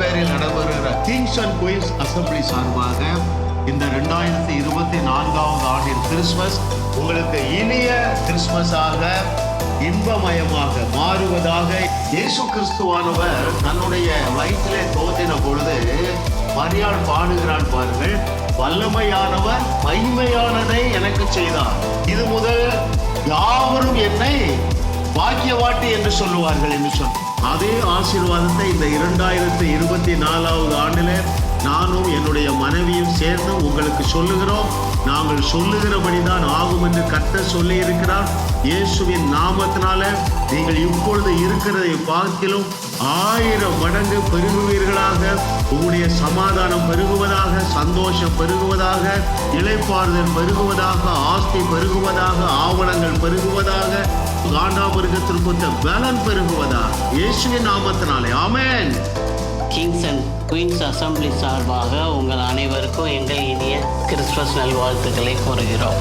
பேரில் நடைபெறுகிற Kings and queens assembly சார்பாக இந்த 2024ஆம் ஆண்டின் கிறிஸ்துமஸ் உங்களுக்கு இனிய கிறிஸ்துமஸாக இன்பமயமாக மாறுவதாக. இயேசு கிறிஸ்துவானவர் தன்னுடைய வயிற்றிலே தோன்றின பொழுது மரியாள் பாடுகிறாள் பாருங்கள், வல்லமையானவர் மகிமையானதை எனக்கு செய்தார், இது முதல் யாவரும் என்னை பாக்கியவாட்டி என்று சொல்லுவார்கள் என்று சொன்னார். அதே ஆசீர்வாதத்தை இந்த 2024ஆவது ஆண்டிலே நானும் என்னுடைய மனைவியும் சேர்ந்து உங்களுக்கு சொல்லுகிறோம். நாங்கள் சொல்லுகிறபடிதான் ஆகும் என்று கர்த்தர் சொல்லி இருக்கிறார். இயேசுவின் நாமத்தினால நீங்கள் இப்பொழுது இருக்கிறதை பார்க்கிலும் 1000 மடங்கு பெருகுவீர்களாக. உங்களுடைய சமாதானம் பெருகுவதாக, சந்தோஷம் பெருகுவதாக, இளைப்பாறுதல் பெருகுவதாக, ஆஸ்தி பெருகுவதாக, ஆவணங்கள் பெருகுவதாக, காண்டாமிருகத்திற்கு பலன் பெருகுவதாக, இயேசுவின் நாமத்தினாலே ஆமென். கிங்ஸ் அண்ட் குயின்ஸ் அசம்பிளி சார்பாக உங்கள் அனைவருக்கும் எங்கள் இனிய கிறிஸ்துமஸ் நல்வாழ்த்துக்களை கூறுகிறோம்.